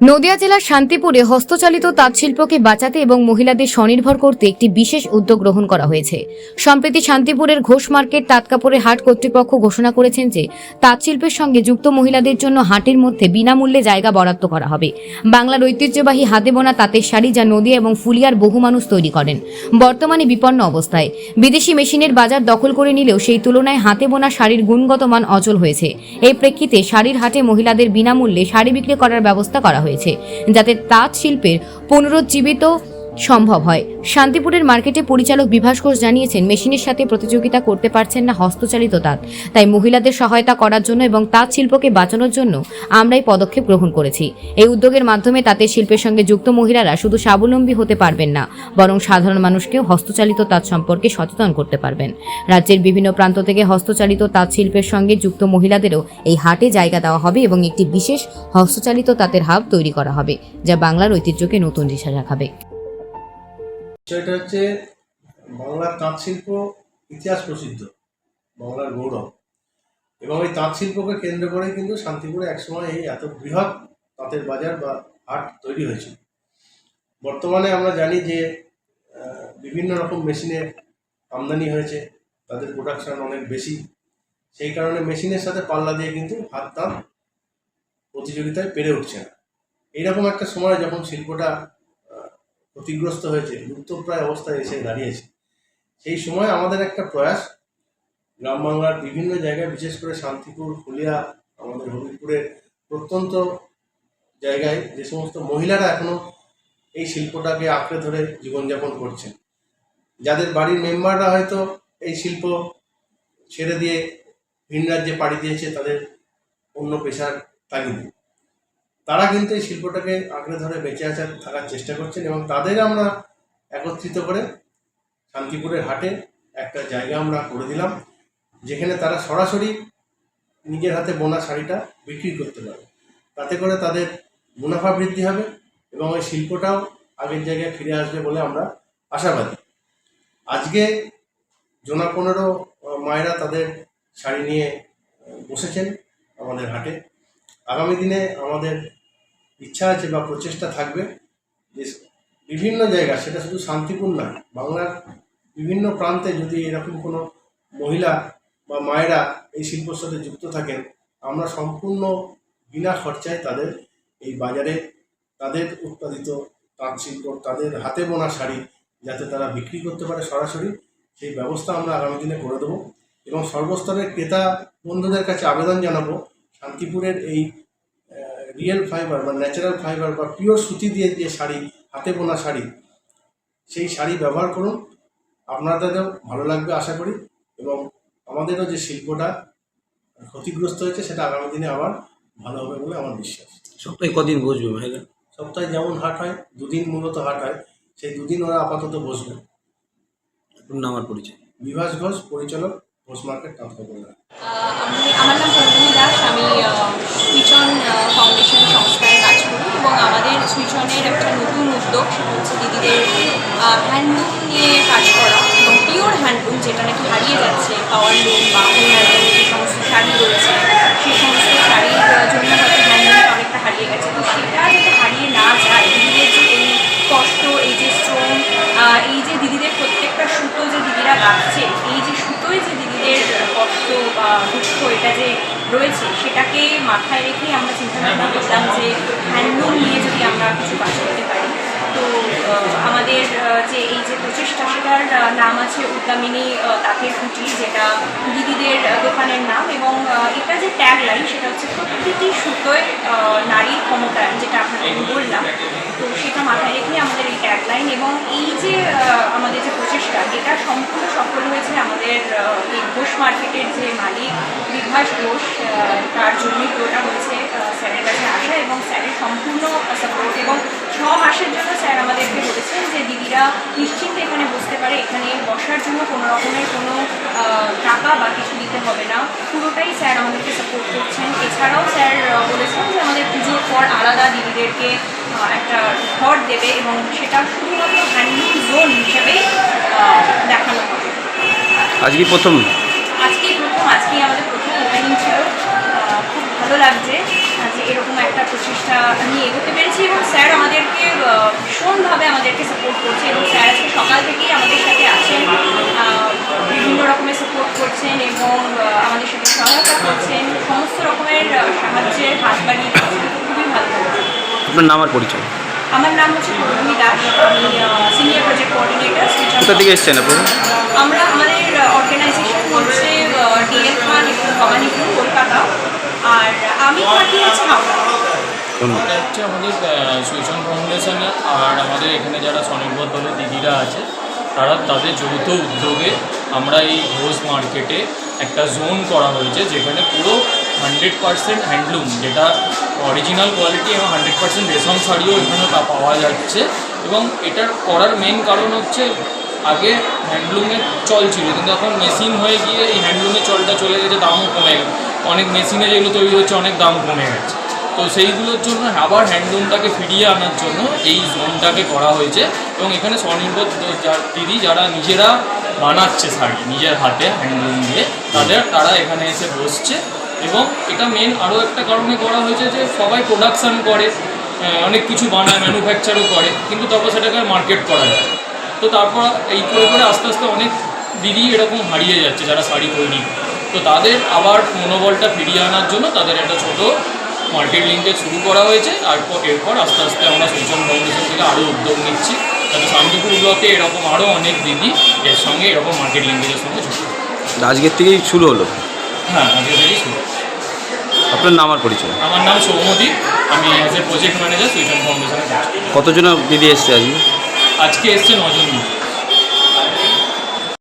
নদিয়া জেলার শান্তিপুরে হস্তচালিত তাঁতশিল্পকে বাঁচাতে এবং মহিলাদের স্বনির্ভর করতে একটি বিশেষ উদ্যোগ গ্রহণ করা হয়েছে। সম্প্রতি শান্তিপুরের ঘোষ মার্কেট তাঁতকাপড়ের হাট কর্তৃপক্ষ ঘোষণা করেছেন যে তাঁতশিল্পের সঙ্গে যুক্ত মহিলাদের জন্য হাটের মধ্যে বিনামূল্যে জায়গা বরাদ্দ করা হবে। বাংলার ঐতিহ্যবাহী হাতে বোনা তাঁতের শাড়ি যা নদিয়া এবং ফুলিয়ার বহু মানুষ তৈরি করেন, বর্তমানে বিপন্ন অবস্থায়। বিদেশি মেশিনের বাজার দখল করে নিলেও সেই তুলনায় হাতে বোনা শাড়ির গুণগত মান অচল হয়েছে। এই প্রেক্ষিতে শাড়ির হাটে মহিলাদের বিনামূল্যে শাড়ি বিক্রি করার ব্যবস্থা করা হয়েছে, যাতে তাঁত শিল্পের পুনরুজ্জীবিত সম্ভব হয়। শান্তিপুরের মার্কেটে পরিচালক বিভাস ঘোষ জানিয়েছেন, মেশিনের সাথে প্রতিযোগিতা করতে পারছেন না হস্তচালিত তাঁত, তাই মহিলাদের সহায়তা করার জন্য এবং তাঁত শিল্পকে বাঁচানোর জন্য আমরাই পদক্ষেপ গ্রহণ করেছি। এই উদ্যোগের মাধ্যমে তাঁতের শিল্পের সঙ্গে যুক্ত মহিলারা শুধু স্বাবলম্বী হতে পারবেন না, বরং সাধারণ মানুষকেও হস্তচালিত তাঁত সম্পর্কে সচেতন করতে পারবেন। রাজ্যের বিভিন্ন প্রান্ত থেকে হস্তচালিত তাঁত শিল্পের সঙ্গে যুক্ত মহিলাদেরও এই হাটে জায়গা দেওয়া হবে এবং একটি বিশেষ হস্তচালিত তাঁতের হাব তৈরি করা হবে, যা বাংলার ঐতিহ্যকে নতুন দিশা দেখাবে। বিষয়টা হচ্ছে, বাংলার তাঁত শিল্প ইতিহাস প্রসিদ্ধ, বাংলার গৌরব, এবং এই তাঁত শিল্পকে কেন্দ্র করে কিন্তু শান্তিপুরে একসময় এই এত বৃহৎ তাঁতের বাজার বা হাট তৈরি হয়েছিল। বর্তমানে আমরা জানি যে বিভিন্ন রকম মেশিনের আমদানি হয়েছে, তাদের প্রোডাকশন অনেক বেশি, সেই কারণে মেশিনের সাথে পাল্লা দিয়ে কিন্তু হাত তাঁত প্রতিযোগিতায় পেরে উঠছে না। এইরকম একটা সময় যখন শিল্পটা ক্ষতিগ্রস্ত হয়েছে, লুপ্তপ্রায় অবস্থায় এসে দাঁড়িয়েছে, সেই সময় আমাদের একটা প্রয়াস গ্রাম বাংলার বিভিন্ন জায়গায়, বিশেষ করে শান্তিপুর, ফুলিয়া, আমাদের হবিপুরের প্রত্যন্ত জায়গায় যে সমস্ত মহিলারা এখনো এই শিল্পটাকে আঁকড়ে ধরে জীবনযাপন করছেন, যাদের বাড়ির মেম্বাররা হয়তো এই শিল্প ছেড়ে দিয়ে ভিন রাজ্যে পাড়ি দিয়েছে তাদের অন্য পেশার তাগিদে, তারা কিন্তু এই শিল্পটাকে আঁকড়ে ধরে বেঁচে থাকার চেষ্টা করছেন, এবং তাদের আমরা একত্রিত করে শান্তিপুরের হাটে একটা জায়গা আমরা করে দিলাম, যেখানে তারা সরাসরি নিজের হাতে বোনা শাড়িটা বিক্রি করতে পারে। তাতে করে তাদের মুনাফা বৃদ্ধি হবে এবং এই শিল্পটাও আগের জায়গায় ফিরে আসবে বলে আমরা আশাবাদী। আজকে জোনা 15 মায়েরা তাদের শাড়ি নিয়ে বসেছেন আমাদের হাটে। আগামী দিনে আমাদের ইচ্ছা আছে বা প্রচেষ্টা থাকবে যে বিভিন্ন জায়গা, সেটা শুধু শান্তিপুর নয়, বাংলার বিভিন্ন প্রান্তে যদি এরকম কোনো মহিলা বা মায়েরা এই শিল্পের সাথে যুক্ত থাকেন, আমরা সম্পূর্ণ বিনা খরচায় তাদের এই বাজারে তাদের উৎপাদিত তাঁত শিল্প, তাদের হাতে বোনা শাড়ি যাতে তারা বিক্রি করতে পারে সরাসরি, সেই ব্যবস্থা আমরা আগামী দিনে করে দেবো। এবং সর্বস্তরের ক্রেতা বন্ধুদের কাছে আবেদন জানাবো, শান্তিপুরের এই রিয়েল ফাইবার বা ন্যাচারাল ফাইবার বা পিওর সুতি দিয়ে যে শাড়ি, হাতে বোনা শাড়ি, সেই শাড়ি ব্যবহার করুন, আপনাদেরও ভালো লাগবে আশা করি, এবং আমাদেরও যে শিল্পটা ক্ষতিগ্রস্ত হয়েছে সেটা আগামী দিনে আবার ভালো হবে বলে আমার বিশ্বাস। সপ্তাহে কদিন বসবে ভাইরা? সপ্তাহে যেমন হাট হয়, দুদিন মূলত হাট হয়, সেই দুদিন ওরা আপাতত বসবে। নাম আর পরিচয়? বিভাস ঘোষ, পরিচালক, ঘোষ মার্কেট তাঁতকাপড়। আমার নাম পৌলমী দাস। আমি সুইচন ফাউন্ডেশন সংস্থায় কাজ করি, এবং আমাদের সুইচনের একটা নতুন উদ্যোগ, সেটা হচ্ছে দিদিদের হ্যান্ডলুম নিয়ে কাজ করা, এবং পিওর হ্যান্ডলুম যেটা নাকি হারিয়ে যাচ্ছে, পাওয়ার লুম বা অন্যান্য যে সমস্ত শাড়ি রয়েছে, সেই সমস্ত শাড়ির জন্য হয়তো হ্যান্ডলুমটা অনেকটা হারিয়ে গেছে। তো সেটা যাতে হারিয়ে না যায়, দিদিদের যে এই কষ্ট, এই যে শ্রম, এই যে দিদিদের প্রত্যেকটা সুতো যে দিদিরা গাচ্ছে, এই যে সুতোয় যে দিদিদের কষ্ট বা দুঃখ এটা যে রয়েছে, সেটাকে মাথায় রেখেই আমরা চিন্তাভাবনা করলাম যে হ্যান্ডলুম নিয়ে যদি আমরা কিছু কাজ করতে পারি। তো আমাদের যে এই যে প্রচেষ্টা, সেটার নাম আছে উদ্দামিনী তাঁতের কুটি, যেটা দিদিদের দোকানের নাম, এবং এটা যে ট্যাগ লাইন, সেটা হচ্ছে প্রতিটি সুতোয় নারীর ক্ষমতায়ন, যেটা আপনাদের বললাম। তো সেটা মাথায় রেখে আমাদের এই ট্যাগ লাইন, এবং এই যে আমাদের যে প্রচেষ্টা, এটা সম্পূর্ণ সফল হয়েছে আমাদের এই ঘোষ মার্কেটের যে মালিক বিভাস ঘোষ, তার জন্যই পুরোটা হয়েছে। স্যারের কাছে আসা এবং স্যারের সম্পূর্ণ সাপোর্ট, এবং 6 মাসের জন্য স্যার আমাদেরকে বলেছেন যে দিদিরা নিশ্চিন্তে এখানে বসতে পারে, এখানে বসার জন্য কোনো রকমের কোনো টাকা বা কিছু দিতে হবে না, পুরোটাই স্যার আমাদেরকে সাপোর্ট করছেন। এছাড়াও স্যার বলেছেন যে আমাদের পুজোর পর আলাদা দিদিদেরকে একটা ঘর দেবে, এবং সেটা শুধুমাত্র হ্যান্ডলুম জোন হিসেবে দেখানো হবে। আজকে প্রথম আজকেই আমাদের প্রথম ওপেনিং ছিল। খুব ভালো লাগছে যে এরকম একটা প্রচেষ্টা নিয়ে এগোতে পেরেছি। করছি এবং স্যার আমাদেরকে ভীষণভাবে আমাদেরকে সাপোর্ট করছে এবং স্যার আজকে সকাল থেকেই আমাদের সাথে আছেন, বিভিন্ন রকমের সাপোর্ট করছেন এবং আমাদের সাথে সহায়তা করছেন, সমস্ত রকমের সাহায্যের হাত বাড়িয়ে দিচ্ছেন। খুবই ভালো লাগছে। আপনার নাম আর পরিচয়? আমার নাম হচ্ছে পৌলমী দাস, আমি সিনিয়র প্রজেক্ট কোঅর্ডিনেটর। কোথা থেকে এসছেন আপনি? আমাদের অর্গানাইজেশন হচ্ছে ডিএল খান এবং ভবানীপুর, কলকাতা, আর আমি থাকি হচ্ছে হাওড়া। ধন্যবাদ। এটা হচ্ছে আমাদের সুইচন ফাউন্ডেশন আর আমাদের এখানে যারা স্বনির্ভর দলের দিদিরা আছে তাদের যৌথ উদ্যোগে আমরা এই ঘোষ মার্কেটে একটা জোন করা হয়েছে, যেখানে পুরো 100% হ্যান্ডলুম, যেটা অরিজিনাল কোয়ালিটি এবং 100% রেশম শাড়িও এখানে পাওয়া যাচ্ছে। এবং এটার করার মেন কারণ হচ্ছে আগে হ্যান্ডলুমের চল ছিল, কিন্তু এখন মেশিন হয়ে গিয়ে এই হ্যান্ডলুমের চলটা চলে গেছে, দামও কমে গেছে। অনেক মেশিনে যেগুলো তৈরি হচ্ছে অনেক দাম কমে গেছে। তো সেইগুলোর জন্য আবার হ্যান্ডলুমটাকে ফিরিয়ে আনার জন্য এই জোনটাকে করা হয়েছে। এবং এখানে স্বনির্ভর দিদি যারা নিজেরা বানাচ্ছে শাড়ি নিজের হাতে হ্যান্ডলুম দিয়ে, তারা এখানে এসে বসছে। এবং এটা মেন আরও একটা কারণে করা হয়েছে যে সবাই প্রোডাকশান করে, অনেক কিছু বানায়, ম্যানুফ্যাকচারও করে, কিন্তু তারপর সেটাকে মার্কেট করা যায়। তো তারপর এই করে করে আস্তে আস্তে অনেক দিদি এরকম হারিয়ে যাচ্ছে যারা শাড়ি তৈরি। তো তাদের আবার মনোবলটা ফিরিয়ে আনার জন্য তাদের একটা ছোটো মার্কেট লিঙ্কেজ শুরু করা হয়েছে। এরপর আস্তে আস্তে আমরা সুইচন ফাউন্ডেশন থেকে আরও উদ্যোগ নিচ্ছি, যাতে শান্তিপুর ব্লকে এরকম আরও অনেক দিদি এর সঙ্গে এরকম মার্কেট লিঙ্কেজের সঙ্গে যুক্ত। আজকের থেকেই শুরু হলো? হ্যাঁ, আজকে থেকেই শুরু। আপনার নাম আর পরিচয়? আমার নাম সৌমদীপ, আমি অ্যাজ এ প্রজেক্ট ম্যানেজার সুইচন ফাউন্ডেশনে কাজ করি। কতজন দিদি এসছে আজকে? আজকে এসছে 9 জন দিদি।